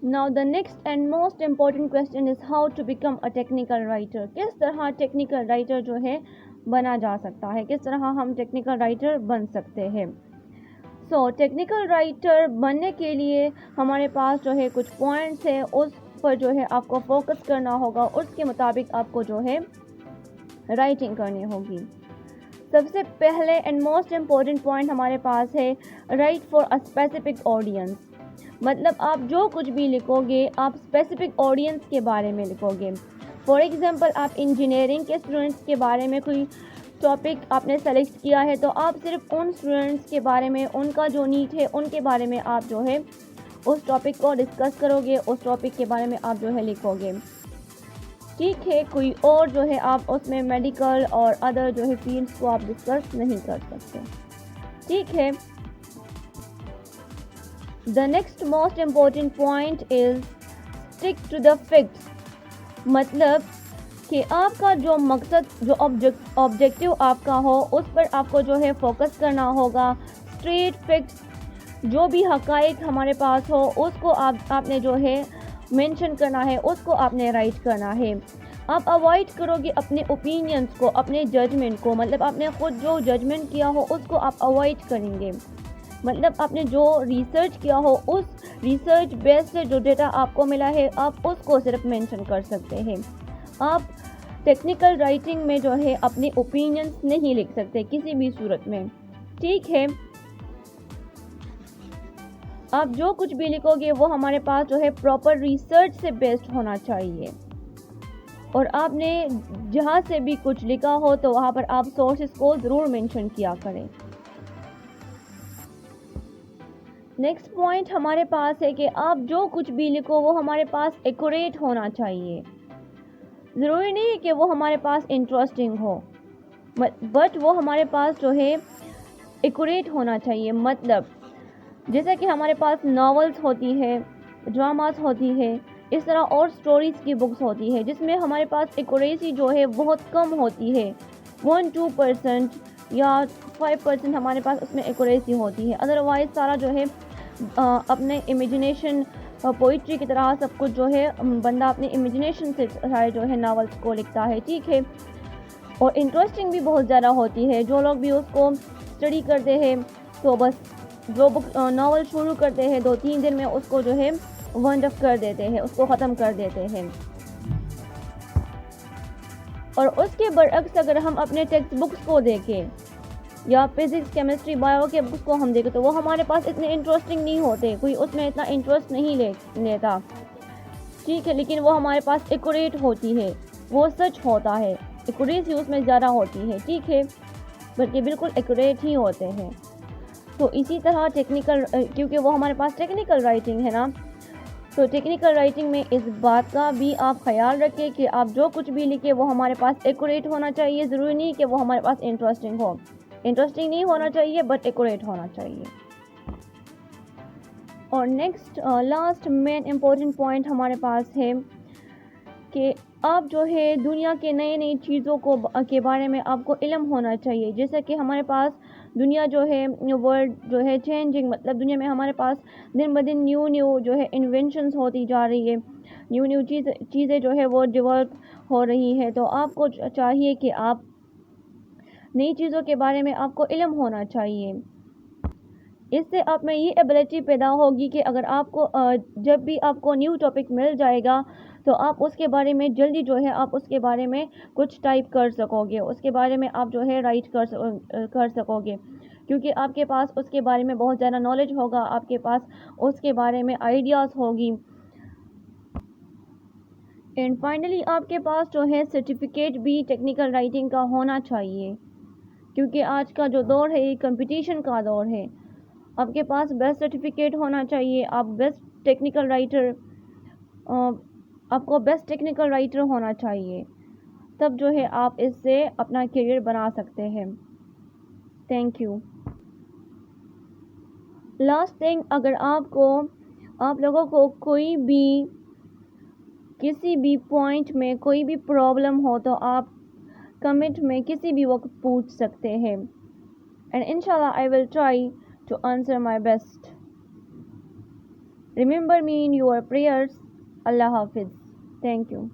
Now the next and most important question is how to become a technical writer. किस तरह technical writer जो है बना जा सकता है, किस तरह हम टेक्निकल राइटर बन सकते हैं. सो टेक्निकल राइटर बनने के लिए हमारे पास जो है कुछ पॉइंट्स है, उस पर जो है आपको फोकस करना होगा, उसके मुताबिक आपको जो है राइटिंग करनी होगी. सबसे पहले एंड मोस्ट इम्पॉर्टेंट पॉइंट हमारे पास है right for a specific audience. मतलब आप जो कुछ भी लिखोगे आप स्पेसिफिक ऑडियंस के बारे में लिखोगे. फॉर एग्जांपल आप इंजीनियरिंग के स्टूडेंट्स के बारे में कोई टॉपिक आपने सेलेक्ट किया है, तो आप सिर्फ उन स्टूडेंट्स के बारे में, उनका जो नीड है उनके बारे में आप जो है उस टॉपिक को डिस्कस करोगे, उस टॉपिक के बारे में आप जो है लिखोगे. ठीक है, कोई और जो है आप उसमें मेडिकल और अदर जो है फील्ड्स को आप डिस्कस नहीं कर सकते. ठीक है. The next most important point is stick to the facts. मतलब कि आपका जो मकसद, जो ऑब्जेक्टिव आपका हो, उस पर आपको जो है फोकस करना होगा. स्ट्रेट फैक्ट्स, जो भी हकाइक हमारे पास हो उसको आपने जो है मेंशन करना है, उसको आपने राइट करना है. आप अवॉइड करोगे अपने ओपिनियंस को, अपने जजमेंट को. मतलब आपने खुद जो जजमेंट किया हो उसको आप अवॉइड करेंगे. मतलब आपने जो रिसर्च किया हो, उस रिसर्च बेस से जो डेटा आपको मिला है आप उसको सिर्फ मेंशन कर सकते हैं. आप टेक्निकल राइटिंग में जो है अपने ओपिनियंस नहीं लिख सकते किसी भी सूरत में. ठीक है. आप जो कुछ भी लिखोगे वो हमारे पास जो है प्रॉपर रिसर्च से बेस्ड होना चाहिए. और आपने जहाँ से भी कुछ लिखा हो तो वहाँ पर आप सोर्सेस को ज़रूर मेंशन किया करें. नेक्स्ट पॉइंट हमारे पास है कि आप जो कुछ भी लिखो वो हमारे पास एक्यूरेट होना चाहिए. ज़रूरी नहीं है कि वो हमारे पास इंटरेस्टिंग हो, बट वो हमारे पास जो है एक्यूरेट होना चाहिए. मतलब जैसे कि हमारे पास नॉवेल्स होती है, ड्रामास होती है, इस तरह और स्टोरीज़ की बुक्स होती है जिसमें हमारे पास एक्यूरेसी जो है बहुत कम होती है. 1-2% या 5% हमारे पास उसमें एक्यूरेसी होती है. अदरवाइज़ सारा जो है अपने इमेजिनेशन, पोइट्री की तरह सब कुछ जो है बंदा अपने इमेजिनेशन से सारे जो है नावल्स को लिखता है. ठीक है. और इंटरेस्टिंग भी बहुत ज़्यादा होती है. जो लोग भी उसको स्टडी करते हैं तो बस जो बुक नावल शुरू करते हैं 2-3 दिन में उसको जो है वाइंड अप कर देते हैं, उसको ख़त्म कर देते हैं. और उसके बरअक्स अगर हम अपने टेक्स्ट बुक्स को देखें या फिज़िक्स, केमिस्ट्री, बायो के बुक्स को हम देखें तो वो हमारे पास इतने इंटरेस्टिंग नहीं होते, कोई उसमें इतना इंटरेस्ट नहीं लेता. ठीक है. लेकिन वो हमारे पास एक्यूरेट होती है, वो सच होता है, एक्यूरेसी उसमें ज़्यादा होती है. ठीक है. बल्कि बिल्कुल एक्यूरेट ही होते हैं. तो इसी तरह टेक्निकल, क्योंकि वो हमारे पास टेक्निकल राइटिंग है ना, तो टेक्निकल राइटिंग में इस बात का भी आप ख्याल रखें कि आप जो कुछ भी लिखें वो हमारे पास एक्यूरेट होना चाहिए. ज़रूरी नहीं कि वो हमारे पास इंटरेस्टिंग हो, इंटरेस्टिंग नहीं होना चाहिए बट एक्यूरेट होना चाहिए. और next last main important point हमारे पास है कि आप जो है दुनिया के नई चीज़ों को के बारे में आपको इल्म होना चाहिए. जैसे कि हमारे पास दुनिया जो है, वर्ल्ड जो है चेंजिंग, मतलब दुनिया में हमारे पास दिन ब दिन न्यू जो है इन्वेंशंस होती जा रही है, न्यू चीज़ें जो है वो डेवलप हो रही है. तो आपको चाहिए कि आप नई चीज़ों के बारे में आपको इल्म होना चाहिए. इससे आप में ये एबिलिटी पैदा होगी कि अगर आपको जब भी आपको न्यू टॉपिक मिल जाएगा तो आप उसके बारे में जल्दी जो है आप उसके बारे में कुछ टाइप कर सकोगे, उसके बारे में आप जो है राइट कर सकोगे, क्योंकि आपके पास उसके बारे में बहुत ज़्यादा नॉलेज होगा, आपके पास उसके बारे में आइडियाज़ होगी. एंड फाइनली आपके पास जो है सर्टिफिकेट भी टेक्निकल राइटिंग का होना चाहिए, क्योंकि आज का जो दौर है ये कंपटीशन का दौर है. आपके पास बेस्ट सर्टिफिकेट होना चाहिए. आप बेस्ट टेक्निकल राइटर, आपको बेस्ट टेक्निकल राइटर होना चाहिए, तब जो है आप इससे अपना करियर बना सकते हैं. Thank you. लास्ट थिंग, अगर आप लोगों को कोई भी किसी भी पॉइंट में कोई भी प्रॉब्लम हो तो आप कमेंट में किसी भी वक्त पूछ सकते हैं. एंड इंशाल्लाह I will try to answer my best. Remember me in your prayers. Allah Hafiz. Thank you.